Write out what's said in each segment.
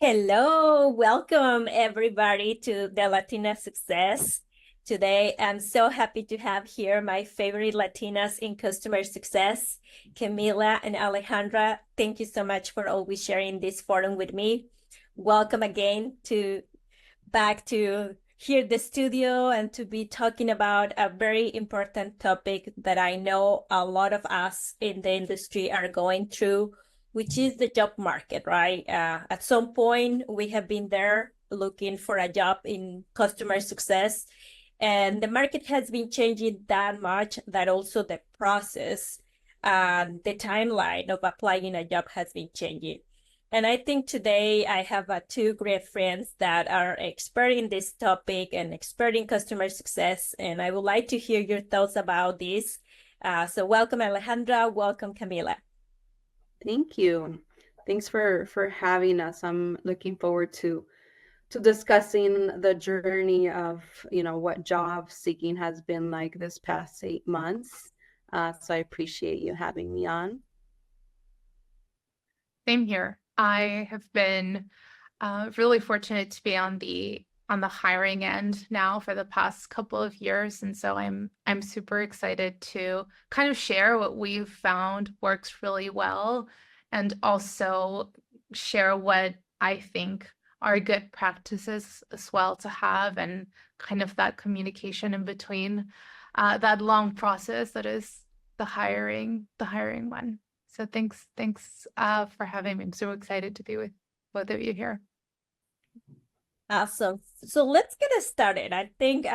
Hello, welcome everybody to the Latina Success. Today, I'm so happy to have here my favorite Latinas in customer success, Camila and Alejandra. Thank you so much for always sharing this forum with me. Welcome again to back to here the studio and to be talking about a very important topic that I know a lot of us in the industry are going through, which is the job market, right? At some point, we have been there looking for a job in customer success, and the market has been changing that much that also the process and the timeline of applying a job has been changing. And I think today I have two great friends that are expert in this topic and expert in customer success. And I would like to hear your thoughts about this. So welcome, Alejandra. Welcome, Camila. Thank you. Thanks for having us. I'm looking forward to discussing the journey of, what job seeking has been like this past 8 months. So I appreciate you having me on. Same here. I have been really fortunate to be on the hiring end now for the past couple of years, and so I'm super excited to kind of share what we've found works really well, and also share what I think are good practices as well to have, and kind of that communication in between that long process that is the hiring one. So thanks for having me. I'm so excited to be with both of you here. Awesome. So let's get it started. I think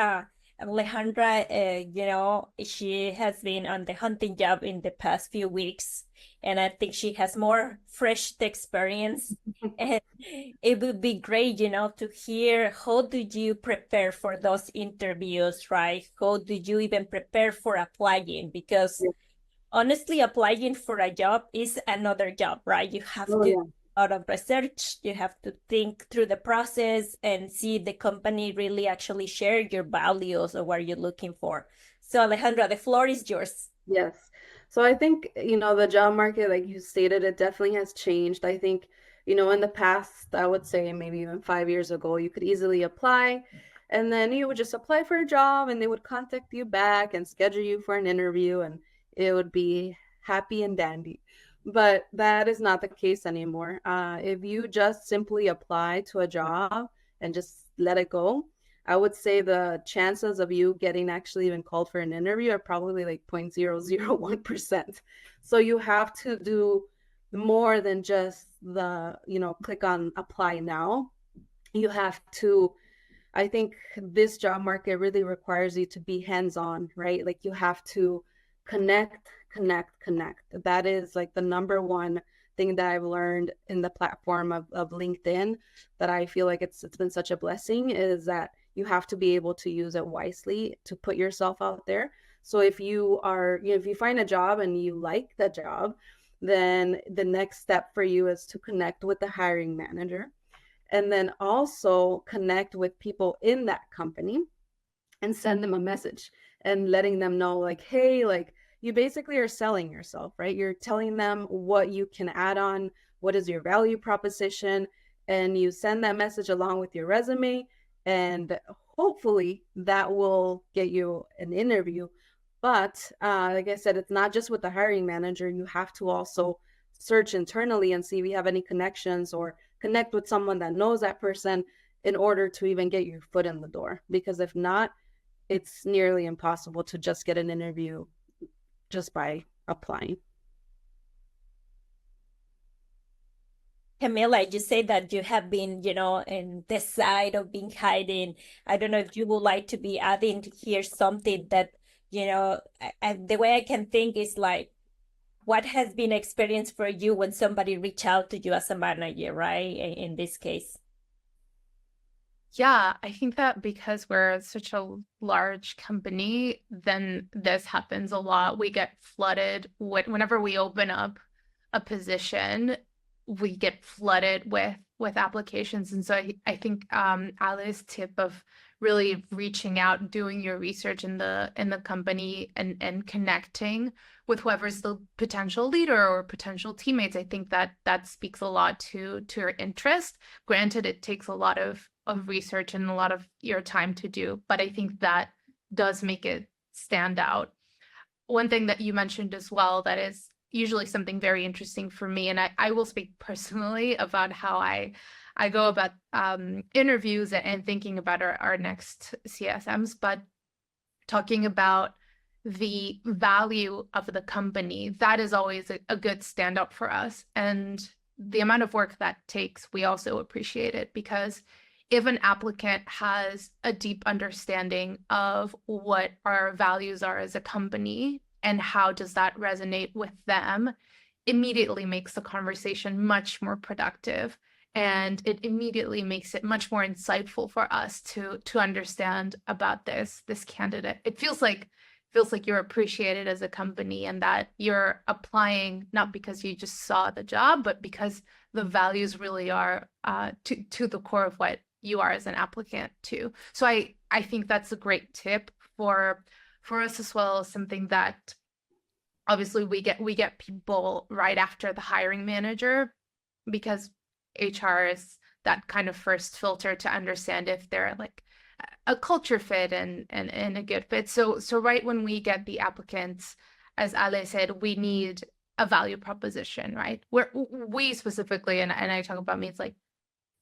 Alejandra, she has been on the hunting job in the past few weeks, and I think she has more fresh experience. And it would be great, to hear how did you prepare for those interviews, right? How did you even prepare for applying? Because honestly, applying for a job is another job, right? You have Oh, to do yeah. a lot of research, you have to think through the process and see the company really actually share your values or what you're looking for. So Alejandra, the floor is yours. Yes. So I think, the job market, like you stated, it definitely has changed. I think, in the past, I would say maybe even 5 years ago, you could easily apply and then you would just apply for a job and they would contact you back and schedule you for an interview and it would be happy and dandy. But that is not the case anymore. If you just simply apply to a job and just let it go, I would say the chances of you getting actually even called for an interview are probably like 0.001%. So you have to do more than just click on apply now. You have to, I think this job market really requires you to be hands-on, right? Like you have to connect, connect, connect. That is like the number one thing that I've learned in the platform of LinkedIn that I feel like it's been such a blessing is that you have to be able to use it wisely to put yourself out there. So if you are, if you find a job and you like the job, then the next step for you is to connect with the hiring manager and then also connect with people in that company and send them a message and letting them know like, hey, like you basically are selling yourself, right? You're telling them what you can add on, what is your value proposition, and you send that message along with your resume, and hopefully that will get you an interview. But like I said, it's not just with the hiring manager. You have to also search internally and see if you have any connections or connect with someone that knows that person in order to even get your foot in the door. Because if not, it's nearly impossible to just get an interview just by applying. Camila, you say that you have been, in the side of being hiding. I don't know if you would like to be adding here something that, the way I can think is like, what has been experience for you when somebody reach out to you as a manager, right? In this case. Yeah, I think that because we're such a large company, then this happens a lot. We get flooded whenever we open up a position, we get flooded with with applications. And so I think Ali's tip of really reaching out, doing your research in the company and connecting with whoever's the potential leader or potential teammates, I think that speaks a lot to your interest. Granted, it takes a lot of research and a lot of your time to do, but I think that does make it stand out. One thing that you mentioned as well that is usually something very interesting for me, and I will speak personally about how I go about interviews and thinking about our next CSMs, but talking about the value of the company, that is always a good standout for us. And the amount of work that takes, we also appreciate it, because if an applicant has a deep understanding of what our values are as a company and how does that resonate with them, immediately makes the conversation much more productive. And it immediately makes it much more insightful for us to understand about this candidate. It feels like you're appreciated as a company and that you're applying not because you just saw the job, but because the values really are to the core of what you are as an applicant too. So I think that's a great tip for us as well, as something that obviously we get people right after the hiring manager, because HR is that kind of first filter to understand if they're like a culture fit and a good fit. So right when we get the applicants, as Ale said, we need a value proposition, right? Where we specifically, and I talk about me, it's like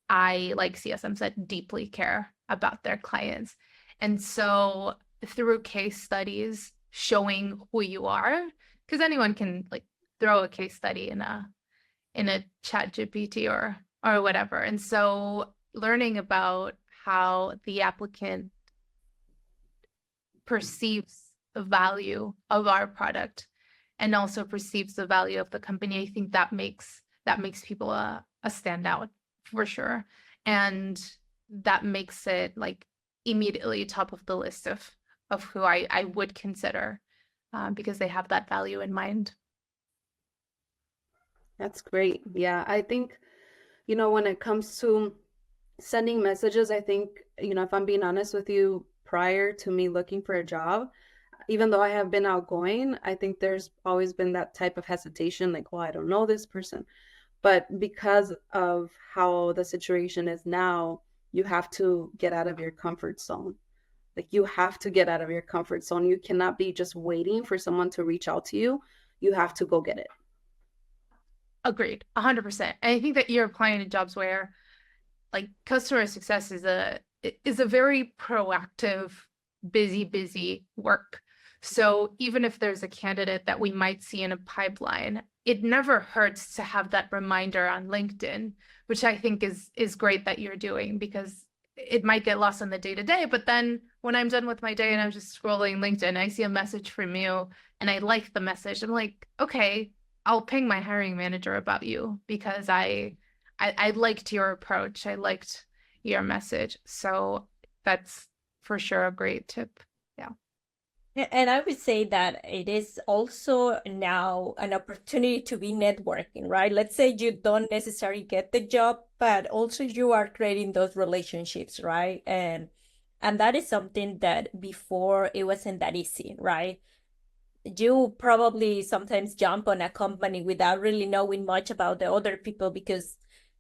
I, like CSM said, deeply care about their clients. And so through case studies showing who you are, because anyone can like throw a case study in a chat GPT or whatever. And so learning about how the applicant perceives the value of our product and also perceives the value of the company, I think that makes people a standout for sure. And that makes it like immediately top of the list of who I would consider because they have that value in mind. That's great. Yeah, I think, when it comes to sending messages, I think, if I'm being honest with you, prior to me looking for a job, even though I have been outgoing, I think there's always been that type of hesitation, like, well, I don't know this person. But because of how the situation is now, you have to get out of your comfort zone. Like, you have to get out of your comfort zone. You cannot be just waiting for someone to reach out to you. You have to go get it. Agreed, 100%. And I think that you're applying to jobs where like customer success is a very proactive, busy work. So even if there's a candidate that we might see in a pipeline, it never hurts to have that reminder on LinkedIn, which I think is great that you're doing, because it might get lost in the day-to-day, but then when I'm done with my day and I'm just scrolling LinkedIn, I see a message from you and I like the message. I'm like, okay, I'll ping my hiring manager about you because I liked your approach. I liked your message. So that's for sure a great tip. Yeah. And I would say that it is also now an opportunity to be networking, right? Let's say you don't necessarily get the job, but also you are creating those relationships, right? And that is something that before it wasn't that easy, right? You probably sometimes jump on a company without really knowing much about the other people because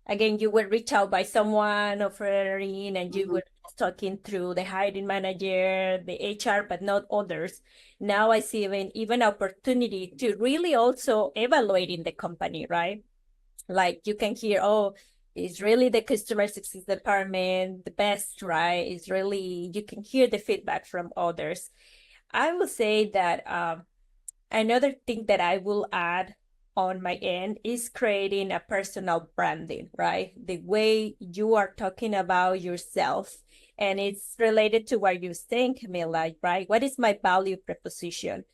again, you were reached out by someone offering and you were talking through the hiring manager, the HR, but not others. Now I see even opportunity to really also evaluating the company, right? Like you can hear, oh, it's really the customer success department, the best, right? It's really, you can hear the feedback from others. I will say that another thing that I will add on my end is creating a personal branding, right? The way you are talking about yourself. And it's related to what you're saying, Camila, right? What is my value proposition?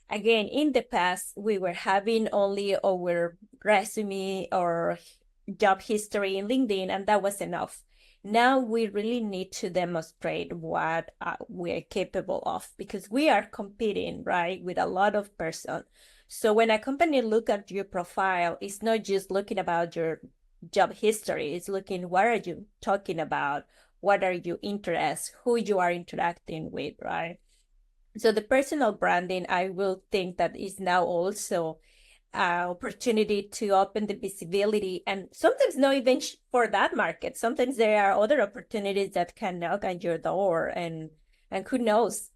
Again, in the past, we were having only our resume or job history in LinkedIn, and that was enough. Now we really need to demonstrate what we're capable of because we are competing, right, with a lot of persons. So when a company look at your profile, it's not just looking about job history. It's looking what are you talking about, what are you interests, who you are interacting with, right? So the personal branding, I will think that is now also opportunity to open the visibility, and sometimes not even for that market. Sometimes there are other opportunities that can knock on your door, and who knows.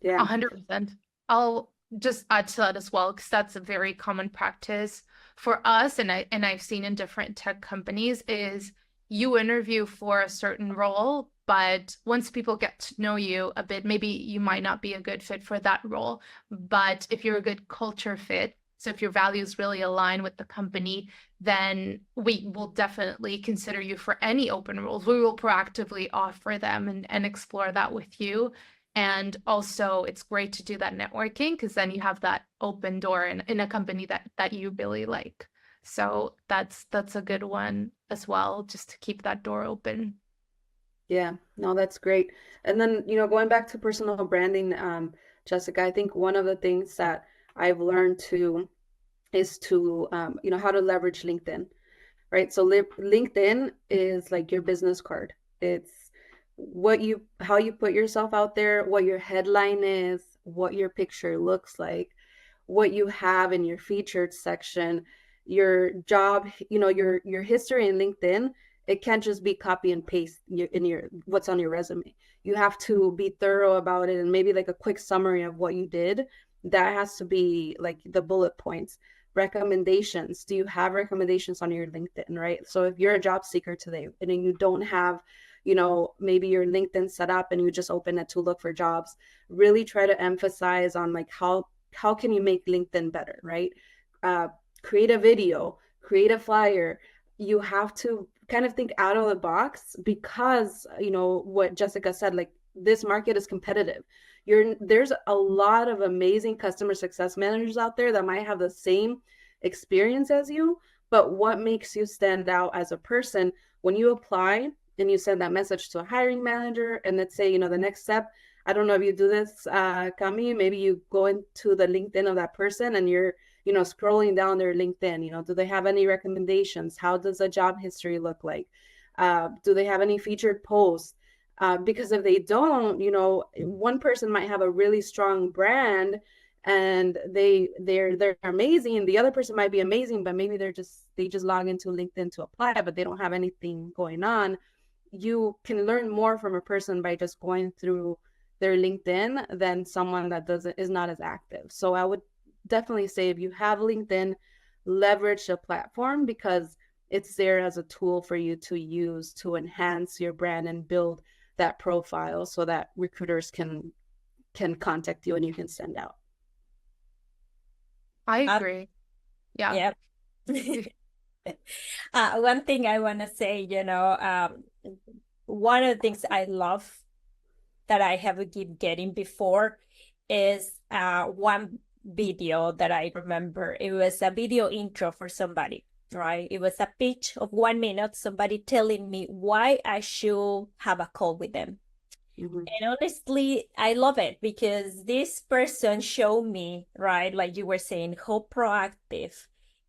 Yeah. 100%. I'll just add to that as well, because that's a very common practice for us, and I've seen in different tech companies is you interview for a certain role, but once people get to know you a bit, maybe you might not be a good fit for that role. But if you're a good culture fit, so if your values really align with the company, then we will definitely consider you for any open roles. We will proactively offer them and explore that with you. And also, it's great to do that networking because then you have that open door in a company that you really like. So that's a good one as well, just to keep that door open. Yeah, no, that's great. And then, going back to personal branding, Jessica, I think one of the things that I've learned to is to, how to leverage LinkedIn, right? So LinkedIn is like your business card. It's how you put yourself out there, what your headline is, what your picture looks like, what you have in your featured section, your job, your history in LinkedIn. It can't just be copy and paste in your what's on your resume. You have to be thorough about it, and maybe like a quick summary of what you did. That has to be like the bullet points. Recommendations. Do you have recommendations on your LinkedIn, right? So if you're a job seeker today and you don't have, maybe your LinkedIn set up and you just open it to look for jobs, really try to emphasize on like how can you make LinkedIn better, right? Uh, Create a video, create a flyer. You have to kind of think out of the box because, what Jessica said, like this market is competitive. There's a lot of amazing customer success managers out there that might have the same experience as you, but what makes you stand out as a person when you apply and you send that message to a hiring manager, and let's say, the next step, I don't know if you do this, Cami, maybe you go into the LinkedIn of that person and you're, scrolling down their LinkedIn, do they have any recommendations? How does a job history look like? Do they have any featured posts? Because if they don't, one person might have a really strong brand and they're amazing. The other person might be amazing, but maybe they just log into LinkedIn to apply, but they don't have anything going on. You can learn more from a person by just going through their LinkedIn than someone that is not as active. So I would definitely say if you have LinkedIn, leverage the platform because it's there as a tool for you to use to enhance your brand and build that profile so that recruiters can contact you and you can stand out. I agree. Yeah. Yeah. One thing I want to say, one of the things I love that I have been getting before is one video that I remember. It was a video intro for somebody, right? It was a pitch of 1 minute, somebody telling me why I should have a call with them. Mm-hmm. And honestly, I love it because this person showed me, right, like you were saying, how proactive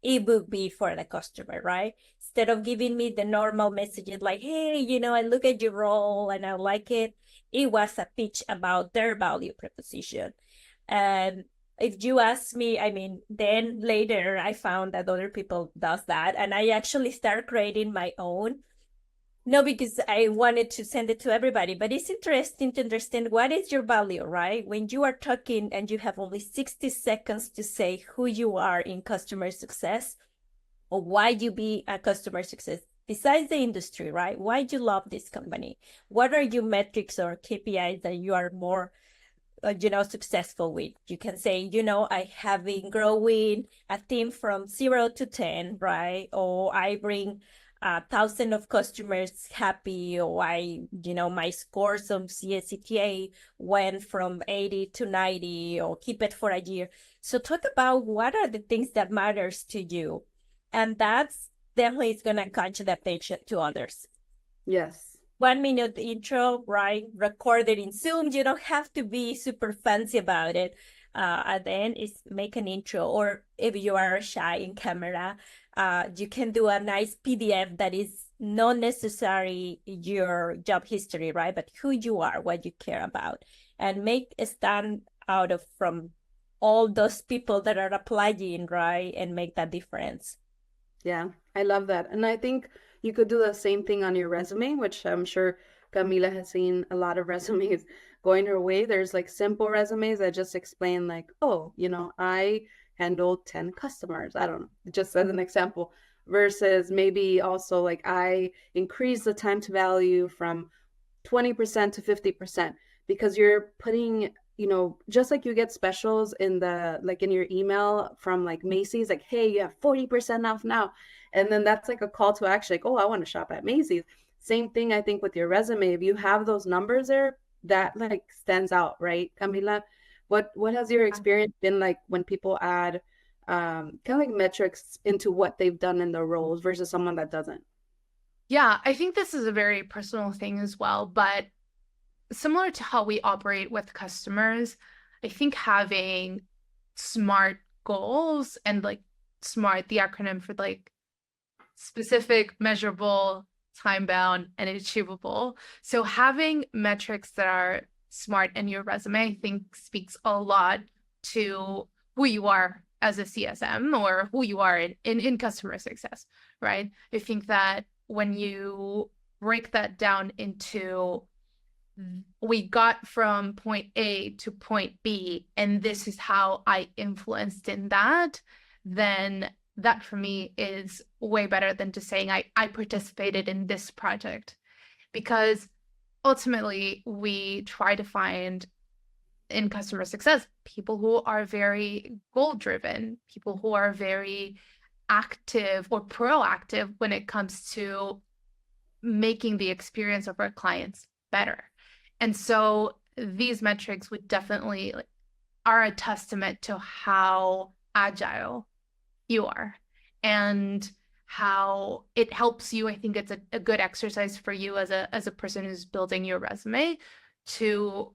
it would be for the customer, right? Instead of giving me the normal messages like, hey, I look at your role and I like it. It was a pitch about their value proposition. And if you ask me, I mean, then later I found that other people does that. And I actually start creating my own. No, because I wanted to send it to everybody, but it's interesting to understand what is your value, right? When you are talking and you have only 60 seconds to say who you are in customer success or why you be a customer success, besides the industry, right? Why do you love this company? What are your metrics or KPIs that you are more successful with? You can say, I have been growing a team from 0 to 10, right? Or I bring 1,000 of customers happy, or my scores on CSCTA went from 80 to 90, or keep it for a year. So talk about what are the things that matters to you. And that's definitely is going to catch the attention to others. Yes. 1 minute intro, right? Recorded in Zoom. You don't have to be super fancy about it. At the end is make an intro, or if you are shy in camera, You can do a nice PDF that is not necessarily your job history, right? But who you are, what you care about, and make a stand out of from all those people that are applying, right? And make that difference. Yeah, I love that. And I think you could do the same thing on your resume, which I'm sure Camila has seen a lot of resumes going her way. There's like simple resumes that just explain like, oh, I handled 10 customers. I don't know, just as an example, versus maybe also like I increased the time to value from 20% to 50% because you're putting, just like you get specials in the like in your email from like Macy's, like, hey, you have 40% off now. And then that's like a call to action, like, oh, I want to shop at Macy's. Same thing, I think, with your resume. If you have those numbers there, that like stands out, right, Camila? What has your experience been like when people add kind of like metrics into what they've done in their roles versus someone that doesn't? Yeah, I think this is a very personal thing as well, but similar to how we operate with customers, I think having SMART goals and like SMART, the acronym for like specific, measurable, time bound, and achievable. So having metrics that are SMART in your resume, I think speaks a lot to who you are as a CSM or who you are in customer success, right? I think that when you break that down into we got from point A to point B, and this is how I influenced in that, then that for me is way better than just saying I participated in this project. Because ultimately, we try to find in customer success people who are very goal driven, people who are very active or proactive when it comes to making the experience of our clients better. And so these metrics would definitely are a testament to how agile you are and how it helps you. I think it's a good exercise for you as a person who's building your resume to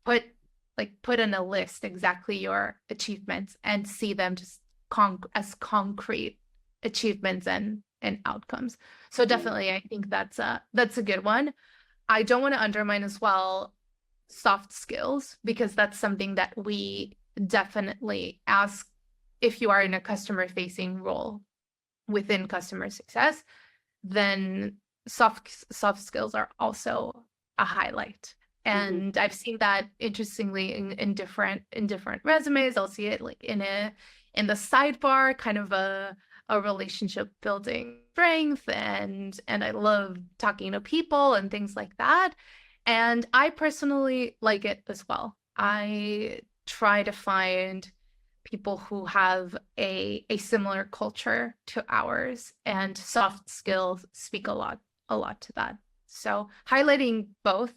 put in a list exactly your achievements and see them just as concrete achievements and outcomes. So definitely, I think that's a good one. I don't want to undermine as well soft skills because that's something that we definitely ask if you are in a customer facing role within customer success, then soft skills are also a highlight. And I've seen that interestingly in different resumes. I'll see it like in the sidebar, kind of a relationship building strength, and I love talking to people and things like that. And I personally like it as well. I try to find people who have a similar culture to ours, and soft skills speak a lot to that. So highlighting both,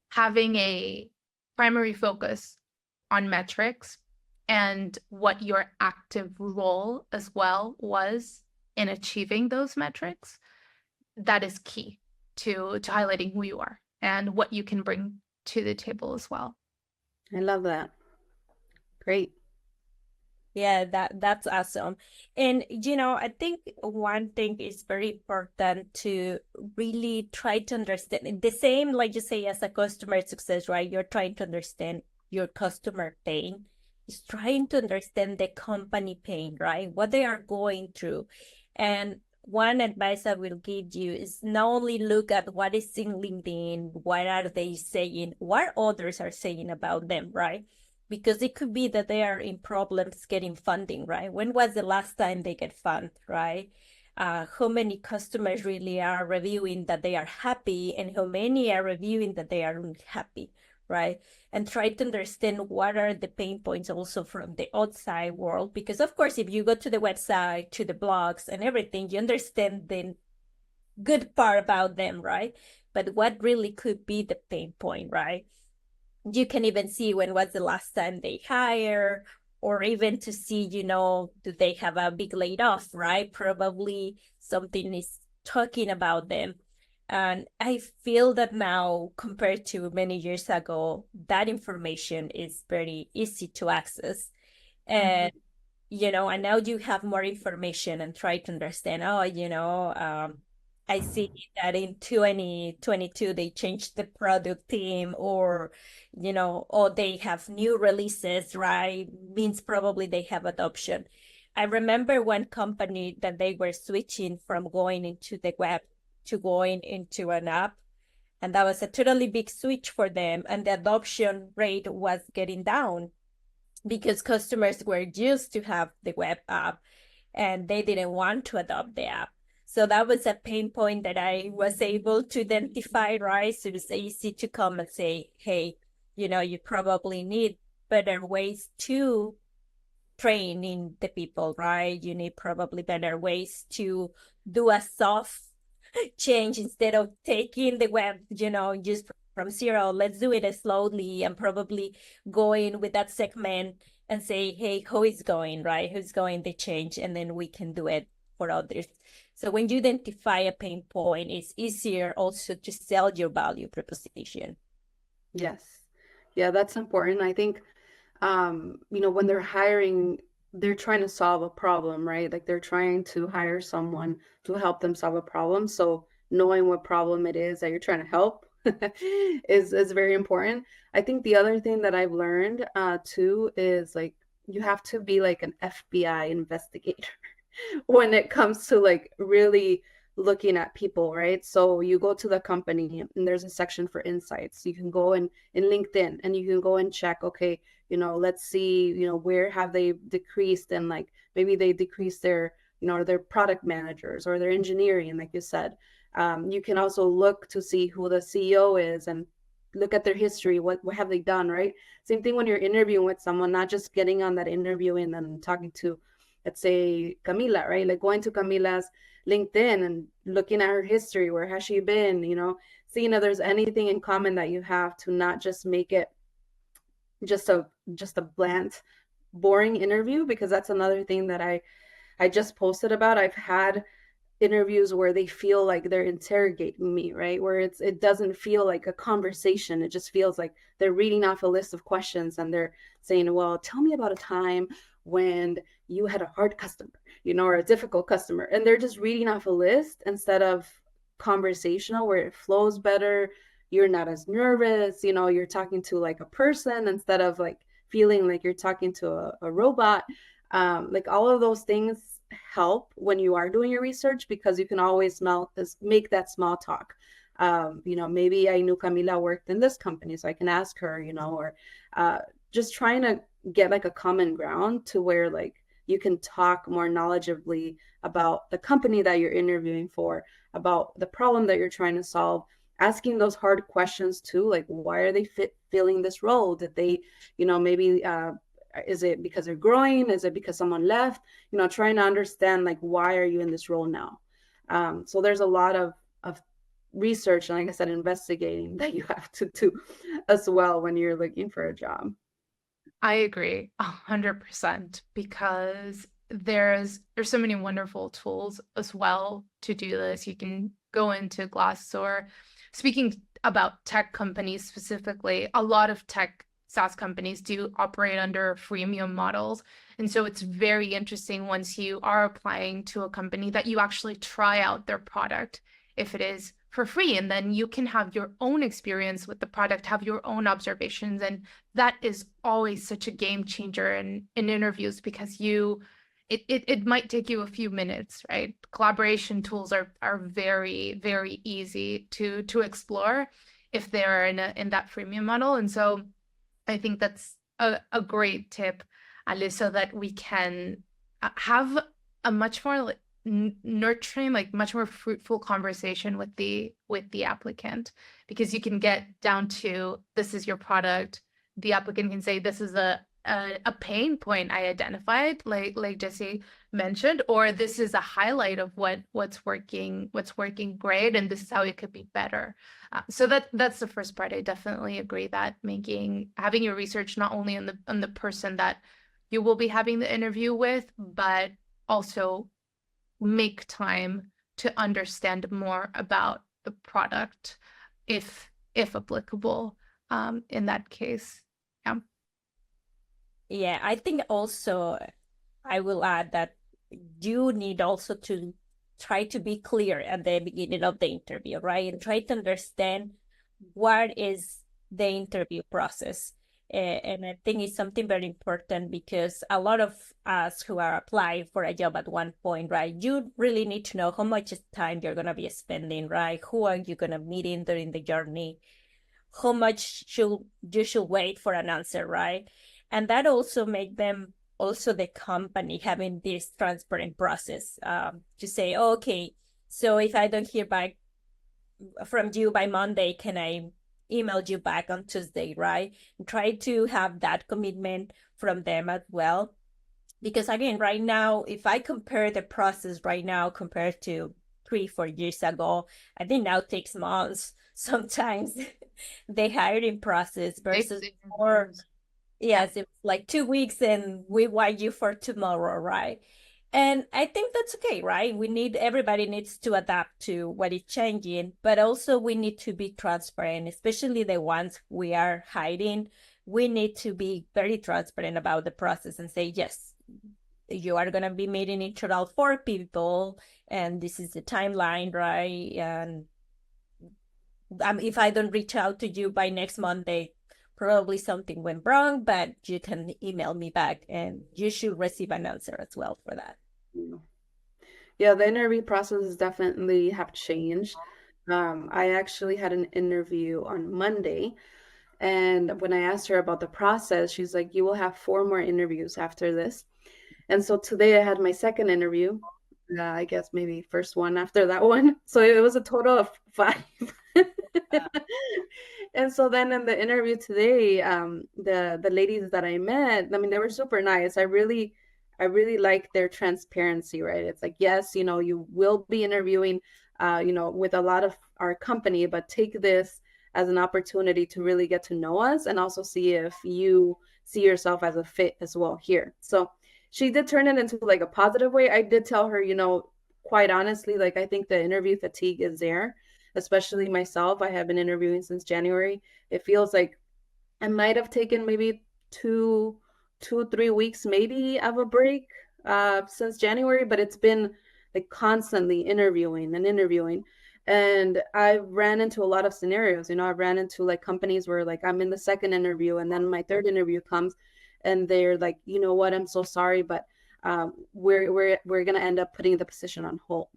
having a primary focus on metrics and what your active role as well was in achieving those metrics, that is key to highlighting who you are and what you can bring to the table as well. I love that. Great. Yeah, that's awesome. And I think one thing is very important to really try to understand the same, like you say, as a customer success, right? You're trying to understand your customer pain. Is trying to understand the company pain, right? What they are going through. And one advice I will give you is not only look at what is in LinkedIn, what are they saying, what others are saying about them, right? Because it could be that they are in problems getting funding, right? When was the last time they get fund, right? How many customers really are reviewing that they are happy and how many are reviewing that they are unhappy, right? And try to understand what are the pain points also from the outside world. Because of course, if you go to the website, to the blogs and everything, you understand the good part about them, right? But what really could be the pain point, right? You can even see when was the last time they hire, or even to see, do they have a big layoff, right? Probably something is talking about them. And I feel that now, compared to many years ago, that information is very easy to access. And and now you have more information and try to understand, I see that in 2022 they changed the product team, or they have new releases, right? Means probably they have adoption. I remember one company that they were switching from going into the web to going into an app, and that was a totally big switch for them, and the adoption rate was getting down because customers were used to have the web app and they didn't want to adopt the app. So that was a pain point that I was able to identify, right? So it's easy to come and say, hey, you probably need better ways to train in the people, right? You need probably better ways to do a soft change instead of taking the web, just from zero. Let's do it slowly and probably going with that segment and say, hey, who is going, right? Who's going the change? And then we can do it for others. So when you identify a pain point, it's easier also to sell your value proposition. Yes. Yeah, that's important. I think when they're hiring, they're trying to solve a problem, right? Like they're trying to hire someone to help them solve a problem. So knowing what problem it is that you're trying to help is very important. I think the other thing that I've learned too is like you have to be like an FBI investigator when it comes to like really looking at people, right? So you go to the company and there's a section for insights. You can go in LinkedIn and you can go and check, okay, let's see, where have they decreased, and like maybe they decreased their, their product managers or their engineering, like you said. You can also look to see who the CEO is and look at their history. What have they done, right? Same thing when you're interviewing with someone, not just getting on that interview and then talking to, let's say, Camila, right? Like going to Camila's LinkedIn and looking at her history. Where has she been? Seeing if there's anything in common that you have, to not just make it just a bland, boring interview, because that's another thing that I just posted about. I've had interviews where they feel like they're interrogating me, right? Where it doesn't feel like a conversation. It just feels like they're reading off a list of questions and they're saying, well, tell me about a time when you had a hard customer, or a difficult customer. And they're just reading off a list instead of conversational, where it flows better. You're not as nervous, you're talking to like a person instead of like feeling like you're talking to a robot. Like all of those things help when you are doing your research, because you can always make that small talk. Maybe I knew Camila worked in this company, so I can ask her, or just trying to get like a common ground to where like you can talk more knowledgeably about the company that you're interviewing for, about the problem that you're trying to solve, asking those hard questions too, like why are they filling this role? Did they, maybe is it because they're growing? Is it because someone left? Trying to understand like why are you in this role now? So there's a lot of research and, like I said, investigating that you have to do as well when you're looking for a job. I agree 100%, because there's so many wonderful tools as well to do this. You can go into Glassdoor. Speaking about tech companies specifically, a lot of tech SaaS companies do operate under freemium models. And so it's very interesting once you are applying to a company that you actually try out their product if it is for free. And then you can have your own experience with the product, have your own observations. And that is always such a game changer in interviews, because it might take you a few minutes, right? Collaboration tools are very, very easy to explore if they're in that freemium model. And so I think that's a great tip, Ale, so that we can have a much more nurturing, like much more fruitful conversation with the applicant, because you can get down to, this is your product. The applicant can say, this is a pain point I identified, like Jesse mentioned, or this is a highlight of what's working great, and this is how it could be better. So that's the first part. I definitely agree that having your research not only on the person that you will be having the interview with, but also make time to understand more about the product, if applicable, in that case. Yeah. Yeah, I think also I will add that you need also to try to be clear at the beginning of the interview, right? And try to understand what is the interview process. And I think it's something very important because a lot of us who are applying for a job at one point, right? You really need to know how much time you're going to be spending, right? Who are you going to meet in during the journey? How much you should wait for an answer, right? And that also make them also the company having this transparent process to say, oh, okay, so if I don't hear back from you by Monday, can I email you back on Tuesday, right? And try to have that commitment from them as well. Because again, right now, if I compare the process right now compared to 3, 4 years ago, I think now takes months sometimes the hiring process versus more. Yes, it's like 2 weeks and we want you for tomorrow, right? And I think that's okay, right? Everybody needs to adapt to what is changing, but also we need to be transparent, especially the ones we are hiding. We need to be very transparent about the process and say, yes, you are going to be meeting each other 4 people, and this is the timeline, right? And if I don't reach out to you by next Monday, probably something went wrong, but you can email me back and you should receive an answer as well for that. Yeah, the interview processes definitely have changed. I actually had an interview on Monday, and when I asked her about the process, she's like, "You will have 4 more interviews after this." And so today I had my second interview. I guess maybe first one after that one. So it was a total of 5. And so then in the interview today, the ladies that I met, I mean, they were super nice. I really like their transparency, right? It's like, yes, you will be interviewing, with a lot of our company, but take this as an opportunity to really get to know us and also see if you see yourself as a fit as well here. So she did turn it into like a positive way. I did tell her, quite honestly, like I think the interview fatigue is there, especially myself. I have been interviewing since January. It feels like I might have taken maybe 3 weeks maybe of a break since January, but it's been like constantly interviewing and interviewing. And I ran into a lot of scenarios. I've ran into like companies where like I'm in the second interview and then my third interview comes and they're like, you know what, I'm so sorry, but we're gonna end up putting the position on hold.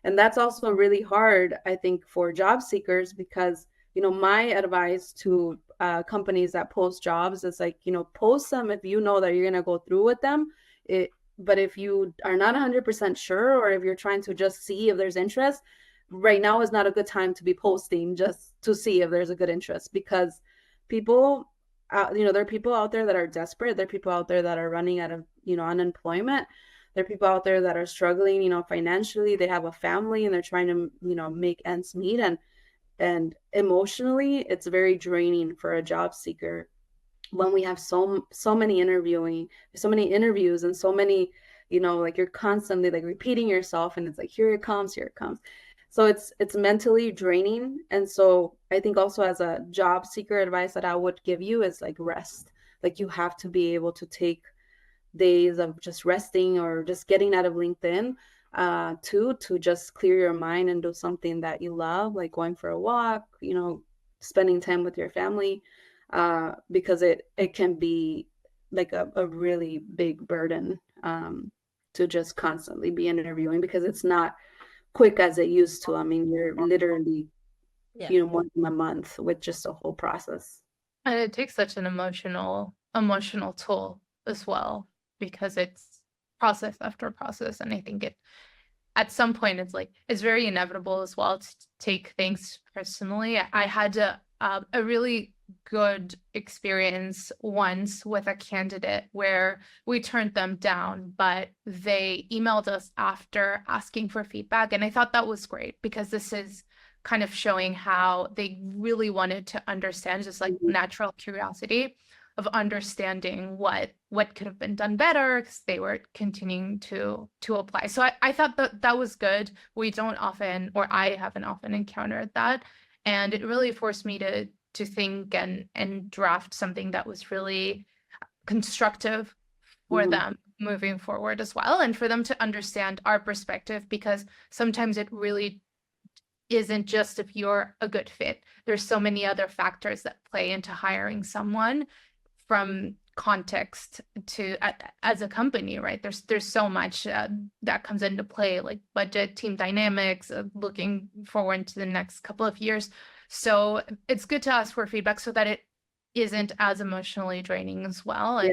And that's also really hard, I think, for job seekers because my advice to companies that post jobs is like, post them if you know that you're going to go through with them. But if you are not 100% sure, or if you're trying to just see if there's interest, right now is not a good time to be posting just to see if there's a good interest because people, there are people out there that are desperate. There are people out there that are running out of, unemployment. There are people out there that are struggling, financially. They have a family and they're trying to, make ends meet. And emotionally, it's very draining for a job seeker when we have so many interviews and so many, like you're constantly like repeating yourself and it's like, here it comes. So it's mentally draining. And so I think also as a job seeker, advice that I would give you is like rest. Like you have to be able to take days of just resting or just getting out of LinkedIn to just clear your mind and do something that you love, like going for a walk, spending time with your family, because it can be like a really big burden to just constantly be interviewing because it's not quick as it used to. I mean, you're literally, more than a month with just a whole process. And it takes such an emotional toll as well because it's process after process. And I think at some point it's very inevitable as well to take things personally. I had a really good experience once with a candidate where we turned them down, but they emailed us after asking for feedback. And I thought that was great because this is kind of showing how they really wanted to understand, just like natural curiosity of understanding what could have been done better because they were continuing to apply. So I thought that was good. We don't often, or I haven't often encountered that. And it really forced me to think and draft something that was really constructive for them moving forward as well, and for them to understand our perspective, because sometimes it really isn't just if you're a good fit. There's so many other factors that play into hiring someone, from context to as a company, right? There's so much that comes into play, like budget, team dynamics, looking forward to the next couple of years. So it's good to ask for feedback so that it isn't as emotionally draining as well. Yeah.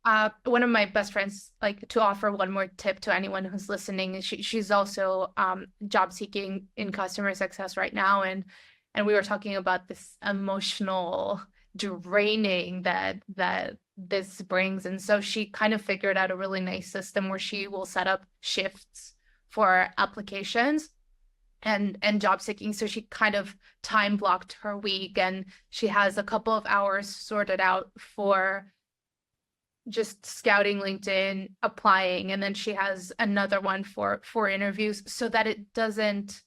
And one of my best friends, like, to offer one more tip to anyone who's listening, she's also job seeking in customer success right now, and we were talking about this emotional draining that this brings. And so she kind of figured out a really nice system where she will set up shifts for applications and job seeking. So she kind of time blocked her week, and she has a couple of hours sorted out for just scouting LinkedIn, applying, and then she has another one for interviews, so that it doesn't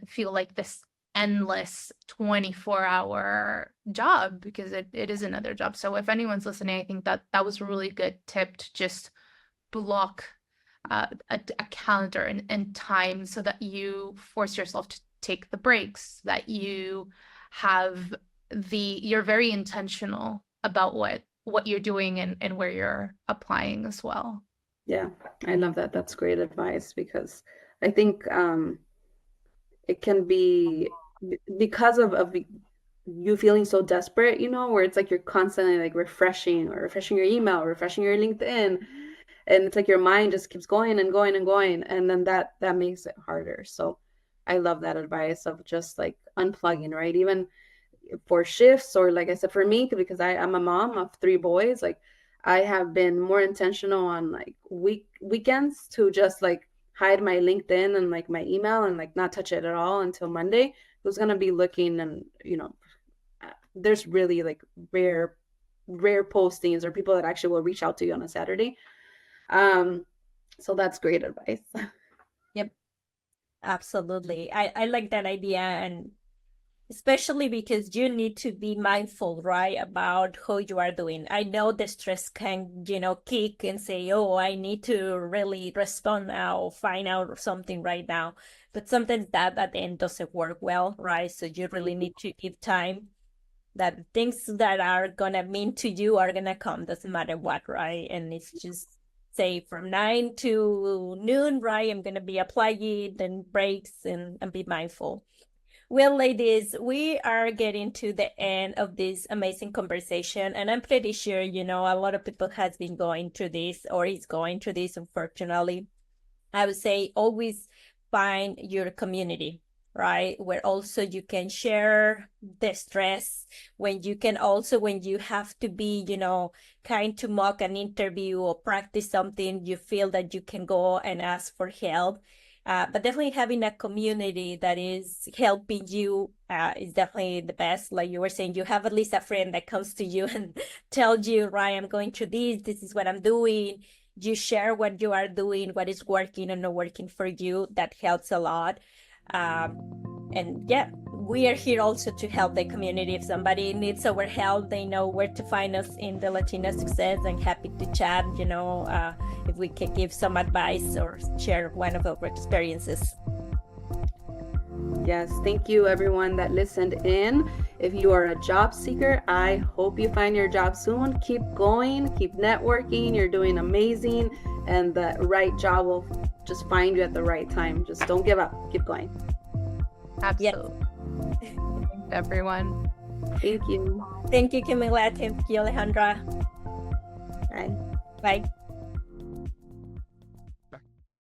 feel like this endless 24-hour job, because it is another job. So if anyone's listening, I think that was a really good tip, to just block a calendar and time, so that you force yourself to take the breaks, that you're very intentional about what you're doing and where you're applying as well. Yeah, I love that. That's great advice, because I think it can be because of you feeling so desperate, where it's like you're constantly like refreshing your email, refreshing your LinkedIn, and it's like your mind just keeps going and going and going, and then that makes it harder. So I love that advice of just like unplugging, right? Even for shifts, or like I said, for me, because I'm a mom of 3 boys, like I have been more intentional on like weekends to just like hide my LinkedIn and like my email and like not touch it at all until Monday. Who's gonna be looking, and there's really like rare postings or people that actually will reach out to you on a Saturday. So that's great advice. Yep, absolutely. I like that idea, and especially because you need to be mindful, right, about how you are doing. I know the stress can, kick and say, oh, I need to really respond now, find out something right now. But sometimes that at the end doesn't work well, right? So you really need to give time, that things that are gonna mean to you are gonna come, doesn't matter what, right? And it's just say from 9 to noon, right? I'm gonna be applying, then breaks, and be mindful. Well, ladies, we are getting to the end of this amazing conversation, and I'm pretty sure, a lot of people has been going through this or is going through this, unfortunately. I would say always find your community, right? Where also you can share the stress, when you have to be, kind to mock an interview or practice something, you feel that you can go and ask for help. But definitely having a community that is helping you is definitely the best. Like you were saying, you have at least a friend that comes to you and tells you, right, I'm going through this is what I'm doing. You share what you are doing, what is working and not working for you. That helps a lot. And yeah, we are here also to help the community. If somebody needs our help, they know where to find us in the Latina Success, and happy to chat, if we can give some advice or share one of our experiences. Yes, thank you everyone that listened in. If you are a job seeker, I hope you find your job soon. Keep going, keep networking. You're doing amazing, and the right job will just find you at the right time. Just don't give up. Keep going. Absolutely. Yep. Thanks, everyone. Thank you. Thank you, Camila. Thank you, Alejandra. Bye. Bye.